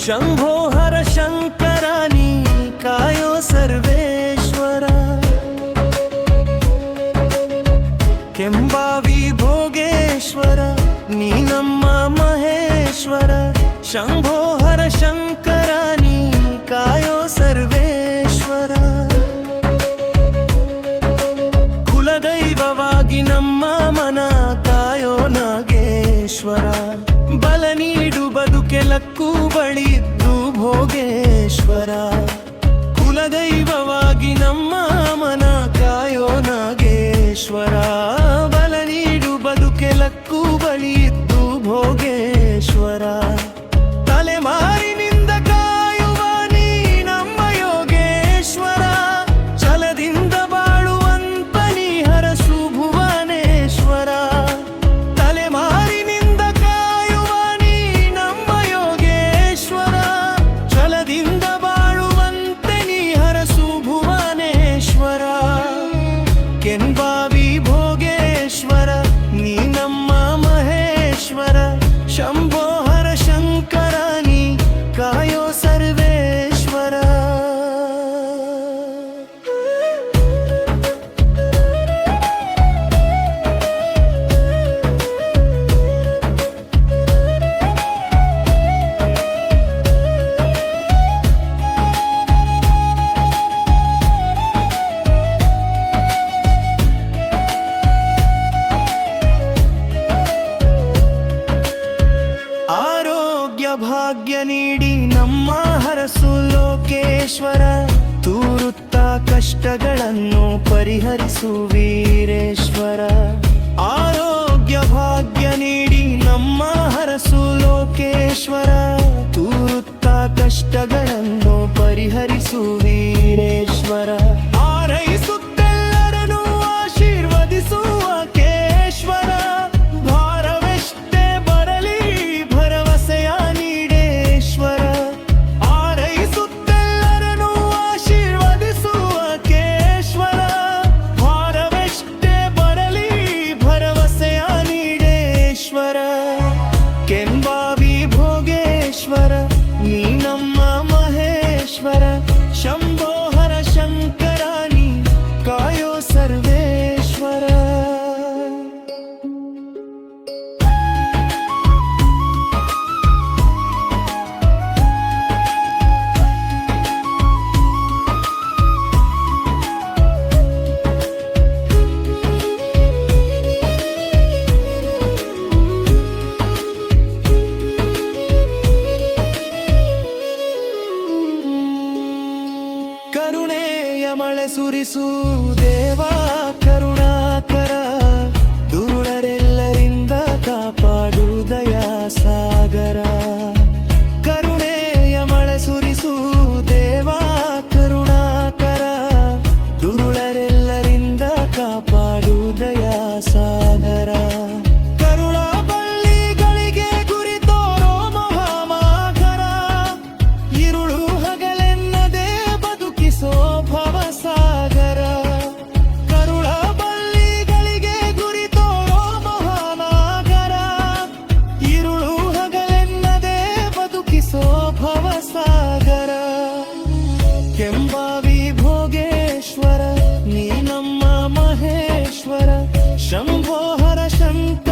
ಶಂಭೋ ಹರ ಶಂಕರ ನೀ ಕಾಯೋ ಸರ್ವೇಶ್ವರ ಕೆಂಬಾವಿ ಭೋಗೇಶ್ವರ ನೀ ನಮ್ಮ ಮಹೇಶ್ವರ ಶಂಭೋ ಹರ ಶಂಕರ ನೀ ಕಾಯೋ ಸರ್ವೇಶ್ವರ ಕುಲದೈವವಾಗಿ ನಮ್ಮ ಮನ ಕಾಯೋ ನಾಗೇಶ್ವರ ಬಲ ನೀಡು ಬದುಕೆಲಕ್ಕೂ ಬಳಿದ್ದು ಭೋಗೇಶ್ವರ ಕುಲದೈವವಾಗಿ ನಮ್ಮ ಮನ ಕಾಯೋ ನಾಗೇಶ್ವರ ಬಲ ನೀಡು ಬದುಕೆಲಕ್ಕೂ ಬಳಿದ್ದು ಭೋಗೇಶ್ವರ ತಲೆಮಾರಿನಿಂದ ಕಾಯುವ ನೀ ನಮ್ಮ ಯೋಗೇಶ್ವರ ಛಲದಿಂದ ಬಾಳುವಂತ ನೀ ಹರಸು ಭುವನೇಶ್ವರ ತಲೆಮಾರಿನಿಂದ ಕಾಯುವ ನೀ ನಮ್ಮ ಯೋಗೇಶ್ವರ ಛಲದಿಂದ ಬಾಳುವಂತೆ ನೀ ಹರಸು ಭುವನೇಶ್ವರ ಕೆಂಬಾವಿ ಭೋಗೇಶ್ವರ ನೀ ನಮ್ಮ ಮಹೇಶ್ವರ ಶಂಭೋ ಹರ ಶಂಕರ ನೀ ಕಾಯೋ ಸರ್ವೇಶ್ವರ ಆರೋಗ್ಯ ಭಾಗ್ಯ ನೀಡಿ ನಮ್ಮ ಹರಸು ಲೋಕೇಶ್ವರ ತೂರುತ್ತ ಕಷ್ಟಗಳನ್ನು ಪರಿಹರಿಸು ವೀರೇಶ್ವರ ಆರೋಗ್ಯ ಭಾಗ್ಯ ನೀಡಿ ನಮ್ಮ ಹರಸು ಲೋಕೇಶ್ವರ ತೂರುತ್ತ ಕಷ್ಟಗಳನ್ನು ಪರಿಹರಿಸು ವೀರೇಶ್ವರ ಆರೈಸುತ್ತೆಲ್ಲರನ್ನು ಆಶೀರ್ವದಿಸುವ ಕೇಶ್ವರ ಭಾರವೆಷ್ಟೇ ಬರಲಿ ಭರವಸೆಯ ನೀಡೇಶ್ವರ ಆರೈಸುತ್ತೆಲ್ಲರನ್ನು ಆಶೀರ್ವದಿಸುವ ಕೇಶ್ವರ ಭಾರವೆಷ್ಟೇ ಬರಲಿ ಭರವಸೆಯ ನೀಡೇಶ್ವರ ಕೆಂಬಾವಿ ಭೋಗೇಶ್ವರ ನೀ ನಮ್ಮ ಮಹೇಶ್ವರ ಶಂಭೋ ಹರ ಶಂಕರ ನೀ ಕಾಯೋ ಸರ್ವೇಶ್ವರ ಕರುಣೆಯ ಮಳೆ ಸುರಿಸು ದೇವ ಕರುಣಾಕರ ದುರುಳರೆಲ್ಲರಿಂದ ಕಾಪಾಡು ದಯಾ ಸಾಗರ ಕರುಣೆಯ ಮಳೆ ಸುರಿಸು ದೇವ ಕರುಣಾಕರ ದುರುಳರೆಲ್ಲರಿಂದ ಕಾಪಾಡು ದಯಾ ಸಾಗರ ಕರುಣ ಬಳ್ಳಿಗಳಿಗೆ ಗುರಿ ತೋರೋ ಮಹಾಮಾಘರ ಇರುಳು ಹಗಲೆನ್ನದೆ ಬದುಕಿಸೋ ಭವಸಾಗರ ಕರುಳ ಬಳ್ಳಿಗಳಿಗೆ ಗುರಿ ತೋರೋ ಮಹಾನಾಗರ ಇರುಳು ಹಗಲೆನ್ನದೆ ಬದುಕಿಸೋ ಭವಸಾಗರ ಕೆಂಬಾವಿ ಭೋಗೇಶ್ವರ ನೀ ನಮ್ಮ ಮಹೇಶ್ವರ ಶಂಭೋ ಹರ ಶಂಕರ